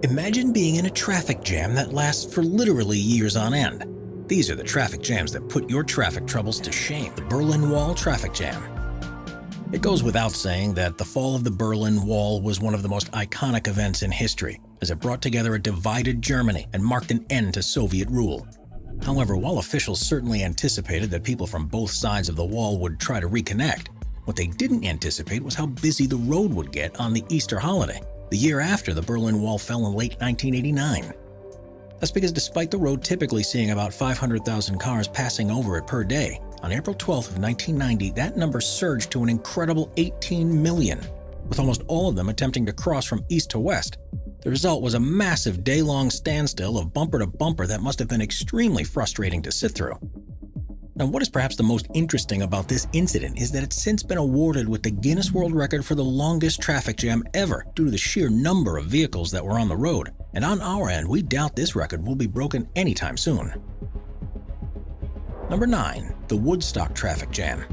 Imagine being in a traffic jam that lasts for literally years on end. These are the traffic jams that put your traffic troubles to shame. The Berlin Wall traffic jam. It goes without saying that the fall of the Berlin Wall was one of the most iconic events in history, as it brought together a divided Germany and marked an end to Soviet rule. However, while officials certainly anticipated that people from both sides of the wall would try to reconnect, what they didn't anticipate was how busy the road would get on the Easter holiday, the year after the Berlin Wall fell in late 1989. That's because despite the road typically seeing about 500,000 cars passing over it per day, on April 12th of 1990, that number surged to an incredible 18 million, with almost all of them attempting to cross from east to west. The result was a massive day-long standstill of bumper to bumper that must have been extremely frustrating to sit through. Now, what is perhaps the most interesting about this incident is that it's since been awarded with the Guinness World Record for the longest traffic jam ever due to the sheer number of vehicles that were on the road. And on our end, we doubt this record will be broken anytime soon. Number 9. The Woodstock Traffic Jam.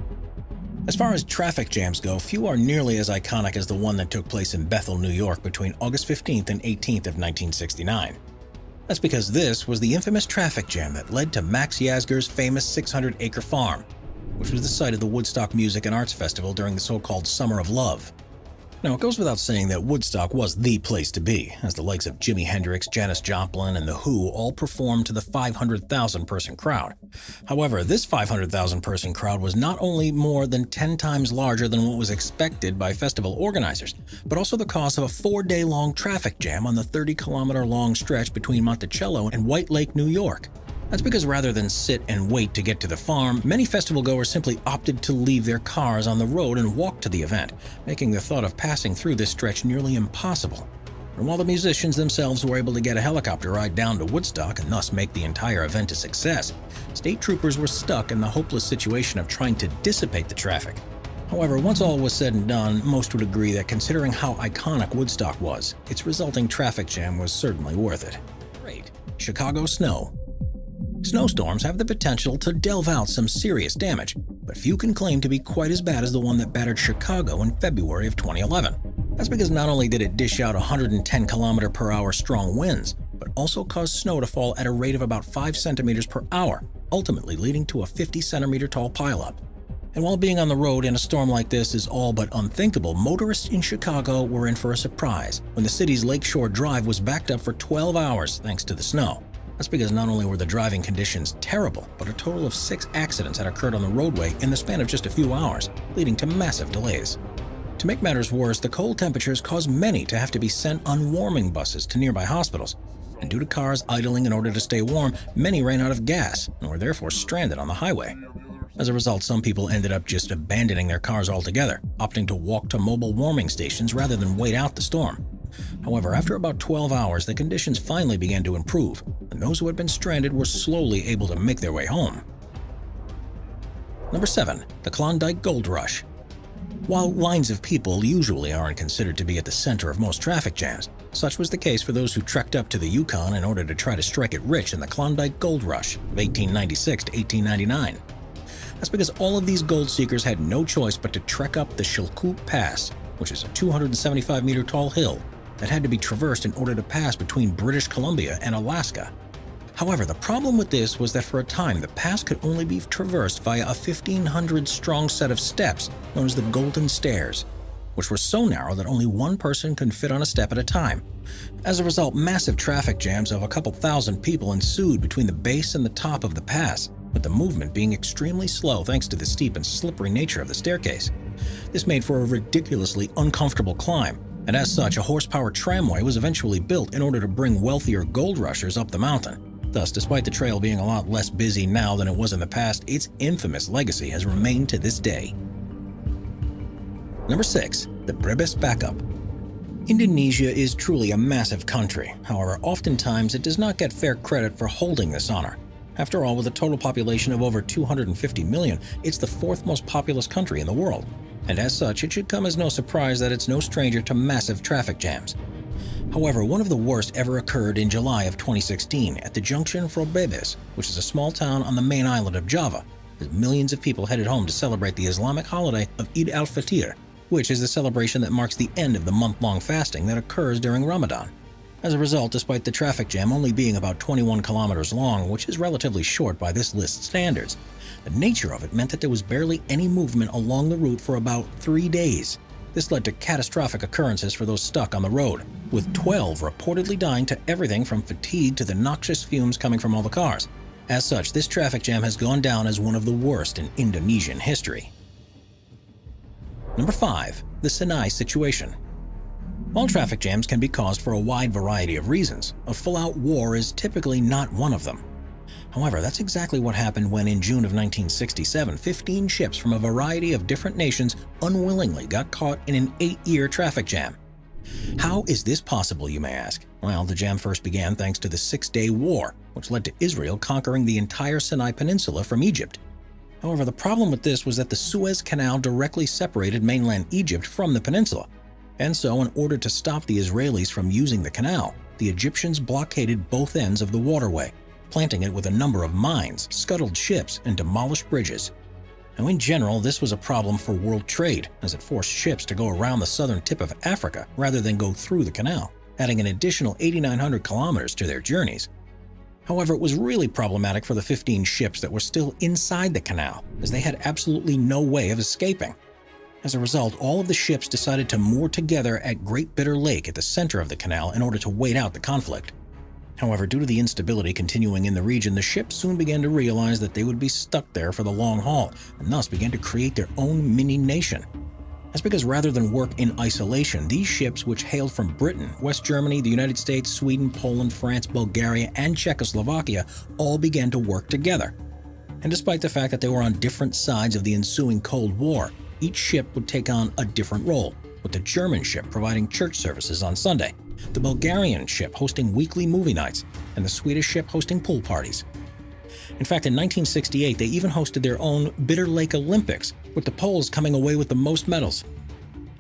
As far as traffic jams go, few are nearly as iconic as the one that took place in Bethel, New York between August 15th and 18th of 1969. That's because this was the infamous traffic jam that led to Max Yasgur's famous 600-acre farm, which was the site of the Woodstock Music and Arts Festival during the so-called Summer of Love. Now, it goes without saying that Woodstock was the place to be, as the likes of Jimi Hendrix, Janis Joplin, and The Who all performed to the 500,000-person crowd. However, this 500,000-person crowd was not only more than 10 times larger than what was expected by festival organizers, but also the cause of a 4-day-long traffic jam on the 30-kilometer-long stretch between Monticello and White Lake, New York. That's because rather than sit and wait to get to the farm, many festival goers simply opted to leave their cars on the road and walk to the event, making the thought of passing through this stretch nearly impossible. And while the musicians themselves were able to get a helicopter ride down to Woodstock and thus make the entire event a success, state troopers were stuck in the hopeless situation of trying to dissipate the traffic. However, once all was said and done, most would agree that considering how iconic Woodstock was, its resulting traffic jam was certainly worth it. 8. Chicago Snow. Snowstorms have the potential to delve out some serious damage, but few can claim to be quite as bad as the one that battered Chicago in February of 2011. That's because not only did it dish out 110 km/h strong winds, but also caused snow to fall at a rate of about 5 centimeters per hour, ultimately leading to a 50-centimeter tall pileup. And while being on the road in a storm like this is all but unthinkable, motorists in Chicago were in for a surprise when the city's Lakeshore Drive was backed up for 12 hours thanks to the snow. That's because not only were the driving conditions terrible, but a total of 6 accidents had occurred on the roadway in the span of just a few hours, leading to massive delays. To make matters worse, the cold temperatures caused many to have to be sent on warming buses to nearby hospitals. And due to cars idling in order to stay warm, many ran out of gas and were therefore stranded on the highway. As a result, some people ended up just abandoning their cars altogether, opting to walk to mobile warming stations rather than wait out the storm. However, after about 12 hours, the conditions finally began to improve, and those who had been stranded were slowly able to make their way home. Number 7. The Klondike Gold Rush. While lines of people usually aren't considered to be at the center of most traffic jams, such was the case for those who trekked up to the Yukon in order to try to strike it rich in the Klondike Gold Rush of 1896 to 1899. That's because all of these gold seekers had no choice but to trek up the Chilkoot Pass, which is a 275-meter tall hill that had to be traversed in order to pass between British Columbia and Alaska. However, the problem with this was that for a time the pass could only be traversed via a 1,500-strong set of steps known as the Golden Stairs, which were so narrow that only one person could fit on a step at a time. As a result, massive traffic jams of a couple thousand people ensued between the base and the top of the pass, with the movement being extremely slow thanks to the steep and slippery nature of the staircase. This made for a ridiculously uncomfortable climb, and as such, a horsepower tramway was eventually built in order to bring wealthier gold rushers up the mountain. Thus, despite the trail being a lot less busy now than it was in the past, its infamous legacy has remained to this day. Number 6. The Brebes Backup. Indonesia is truly a massive country. However, oftentimes it does not get fair credit for holding this honor. After all, with a total population of over 250 million, it's the 4th most populous country in the world. And as such, it should come as no surprise that it's no stranger to massive traffic jams. However, one of the worst ever occurred in July of 2016 at the junction for Brebes, which is a small town on the main island of Java, as millions of people headed home to celebrate the Islamic holiday of Eid al-Fitr, which is the celebration that marks the end of the month-long fasting that occurs during Ramadan. As a result, despite the traffic jam only being about 21 kilometers long, which is relatively short by this list's standards, the nature of it meant that there was barely any movement along the route for about 3 days. This led to catastrophic occurrences for those stuck on the road, with 12 reportedly dying to everything from fatigue to the noxious fumes coming from all the cars. As such, this traffic jam has gone down as one of the worst in Indonesian history. Number 5. The Sinai situation. While traffic jams can be caused for a wide variety of reasons, a full-out war is typically not one of them. However, that's exactly what happened when in June of 1967, 15 ships from a variety of different nations unwillingly got caught in an 8-year traffic jam. How is this possible, you may ask? Well, the jam first began thanks to the Six-Day War, which led to Israel conquering the entire Sinai Peninsula from Egypt. However, the problem with this was that the Suez Canal directly separated mainland Egypt from the peninsula. And so, in order to stop the Israelis from using the canal, the Egyptians blockaded both ends of the waterway, planting it with a number of mines, scuttled ships, and demolished bridges. Now, in general, this was a problem for world trade, as it forced ships to go around the southern tip of Africa rather than go through the canal, adding an additional 8,900 kilometers to their journeys. However, it was really problematic for the 15 ships that were still inside the canal, as they had absolutely no way of escaping. As a result, all of the ships decided to moor together at Great Bitter Lake at the center of the canal in order to wait out the conflict. However, due to the instability continuing in the region, the ships soon began to realize that they would be stuck there for the long haul, and thus began to create their own mini-nation. That's because rather than work in isolation, these ships, which hailed from Britain, West Germany, the United States, Sweden, Poland, France, Bulgaria, and Czechoslovakia, all began to work together. And despite the fact that they were on different sides of the ensuing Cold War, each ship would take on a different role, with the German ship providing church services on Sunday, the Bulgarian ship hosting weekly movie nights, and the Swedish ship hosting pool parties. In fact, in 1968, they even hosted their own Bitter Lake Olympics, with the Poles coming away with the most medals.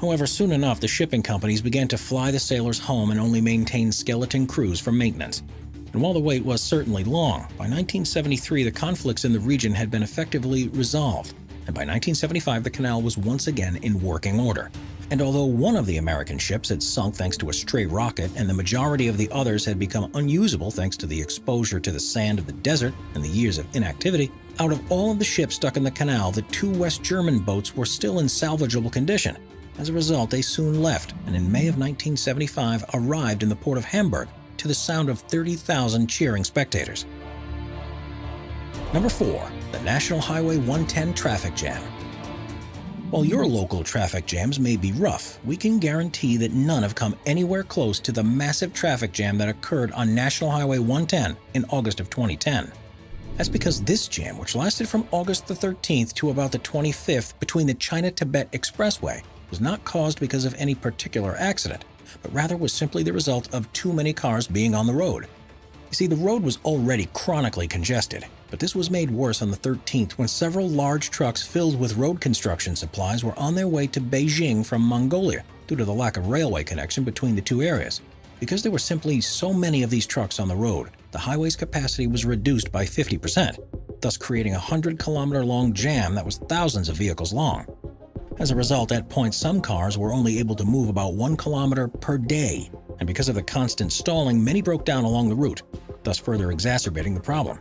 However, soon enough, the shipping companies began to fly the sailors home and only maintain skeleton crews for maintenance. And while the wait was certainly long, by 1973 the conflicts in the region had been effectively resolved, and by 1975 the canal was once again in working order. And although one of the American ships had sunk thanks to a stray rocket and the majority of the others had become unusable thanks to the exposure to the sand of the desert and the years of inactivity, out of all of the ships stuck in the canal, the 2 West German boats were still in salvageable condition. As a result, they soon left, and in May of 1975 arrived in the port of Hamburg to the sound of 30,000 cheering spectators. Number 4. The National Highway 110 Traffic Jam. While your local traffic jams may be rough, we can guarantee that none have come anywhere close to the massive traffic jam that occurred on National Highway 110 in August of 2010. That's because this jam, which lasted from August the 13th to about the 25th between the China-Tibet Expressway, was not caused because of any particular accident, but rather was simply the result of too many cars being on the road. You see, the road was already chronically congested, but this was made worse on the 13th when several large trucks filled with road construction supplies were on their way to Beijing from Mongolia due to the lack of railway connection between the two areas. Because there were simply so many of these trucks on the road, the highway's capacity was reduced by 50%, thus creating a 100-kilometer-long jam that was thousands of vehicles long. As a result, at points, some cars were only able to move about 1 kilometer per day, and because of the constant stalling, many broke down along the route, thus further exacerbating the problem.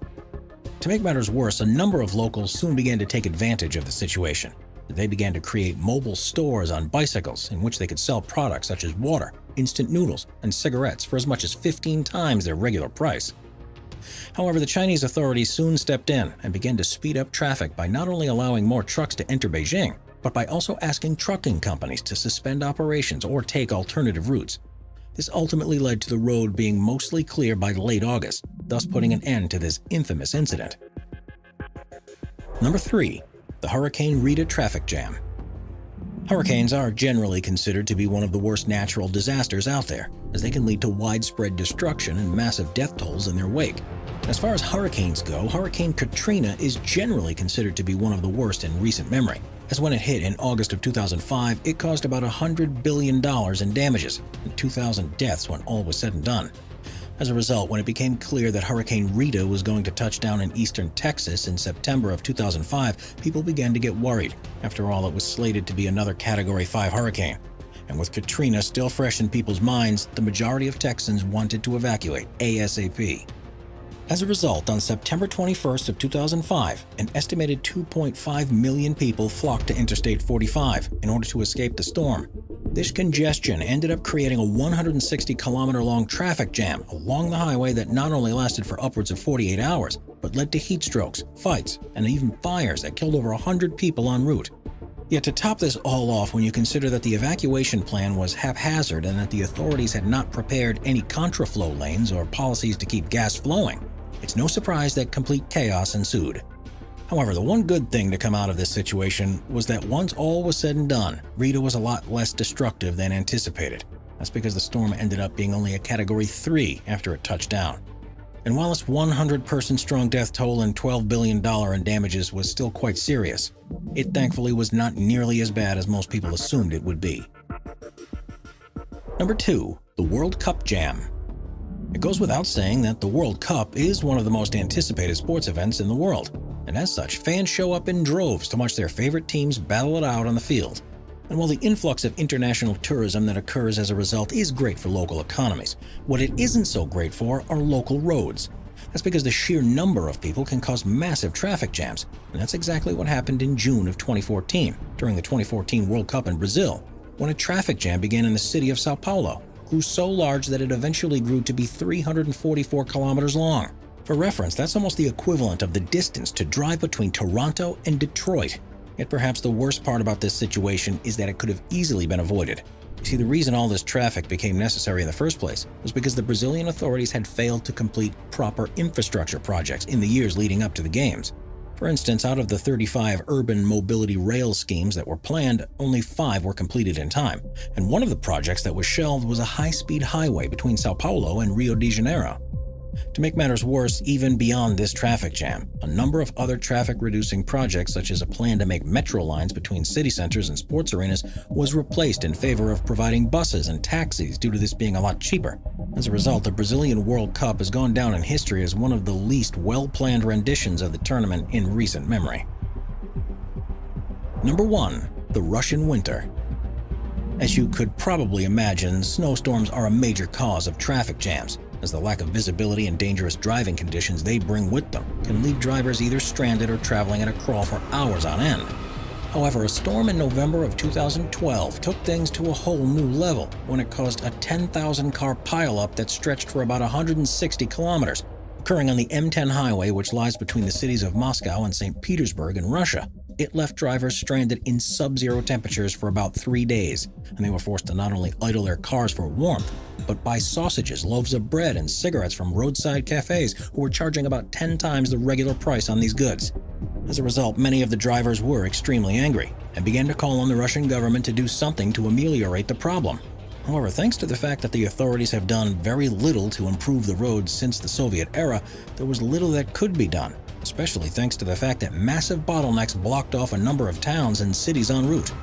To make matters worse, a number of locals soon began to take advantage of the situation. They began to create mobile stores on bicycles in which they could sell products such as water, instant noodles, and cigarettes for as much as 15 times their regular price. However, the Chinese authorities soon stepped in and began to speed up traffic by not only allowing more trucks to enter Beijing, but by also asking trucking companies to suspend operations or take alternative routes. This ultimately led to the road being mostly clear by late August, thus putting an end to this infamous incident. Number 3. The Hurricane Rita Traffic Jam. Hurricanes are generally considered to be one of the worst natural disasters out there, as they can lead to widespread destruction and massive death tolls in their wake. As far as hurricanes go, Hurricane Katrina is generally considered to be one of the worst in recent memory, as when it hit in August of 2005, it caused about $100 billion in damages and 2,000 deaths when all was said and done. As a result, when it became clear that Hurricane Rita was going to touch down in eastern Texas in September of 2005, people began to get worried. After all, it was slated to be another Category 5 hurricane. and with Katrina still fresh in people's minds, the majority of Texans wanted to evacuate ASAP. As a result, on September 21st of 2005, an estimated 2.5 million people flocked to Interstate 45 in order to escape the storm. This congestion ended up creating a 160-kilometer-long traffic jam along the highway that not only lasted for upwards of 48 hours, but led to heat strokes, fights, and even fires that killed over 100 people en route. Yet to top this all off, when you consider that the evacuation plan was haphazard and that the authorities had not prepared any contraflow lanes or policies to keep gas flowing, it's no surprise that complete chaos ensued. However, the one good thing to come out of this situation was that once all was said and done, Rita was a lot less destructive than anticipated. That's because the storm ended up being only a Category 3 after it touched down. And while its 100-person-strong death toll and $12 billion in damages was still quite serious, it thankfully was not nearly as bad as most people assumed it would be. Number 2. The World Cup Jam. It goes without saying that the World Cup is one of the most anticipated sports events in the world, and as such, fans show up in droves to watch their favorite teams battle it out on the field. And while the influx of international tourism that occurs as a result is great for local economies, what it isn't so great for are local roads. That's because the sheer number of people can cause massive traffic jams, and that's exactly what happened in June of 2014, during the 2014 World Cup in Brazil, when a traffic jam began in the city of Sao Paulo, grew so large that it eventually grew to be 344 kilometers long. For reference, that's almost the equivalent of the distance to drive between Toronto and Detroit. Yet perhaps the worst part about this situation is that it could have easily been avoided. You see, the reason all this traffic became necessary in the first place was because the Brazilian authorities had failed to complete proper infrastructure projects in the years leading up to the Games. For instance, out of the 35 urban mobility rail schemes that were planned, only 5 were completed in time, and one of the projects that was shelved was a high-speed highway between Sao Paulo and Rio de Janeiro. To make matters worse, even beyond this traffic jam, a number of other traffic-reducing projects, such as a plan to make metro lines between city centers and sports arenas, was replaced in favor of providing buses and taxis due to this being a lot cheaper. As a result, the Brazilian World Cup has gone down in history as one of the least well-planned renditions of the tournament in recent memory. Number 1. The Russian Winter. As you could probably imagine, snowstorms are a major cause of traffic jams, as the lack of visibility and dangerous driving conditions they bring with them can leave drivers either stranded or traveling at a crawl for hours on end. However, a storm in November of 2012 took things to a whole new level when it caused a 10,000-car pileup that stretched for about 160 kilometers, occurring on the M10 highway, which lies between the cities of Moscow and St. Petersburg in Russia. It left drivers stranded in sub-zero temperatures for about 3 days, and they were forced to not only idle their cars for warmth, but buy sausages, loaves of bread, and cigarettes from roadside cafes who were charging about 10 times the regular price on these goods. As a result, many of the drivers were extremely angry and began to call on the Russian government to do something to ameliorate the problem. However, thanks to the fact that the authorities have done very little to improve the roads since the Soviet era, there was little that could be done, especially thanks to the fact that massive bottlenecks blocked off a number of towns and cities en route.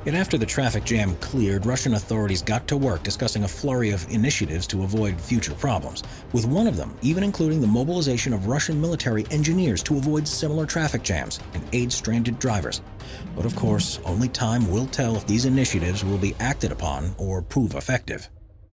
Yet after the traffic jam cleared, Russian authorities got to work discussing a flurry of initiatives to avoid future problems, with one of them even including the mobilization of Russian military engineers to avoid similar traffic jams and aid stranded drivers. But of course, only time will tell if these initiatives will be acted upon or prove effective.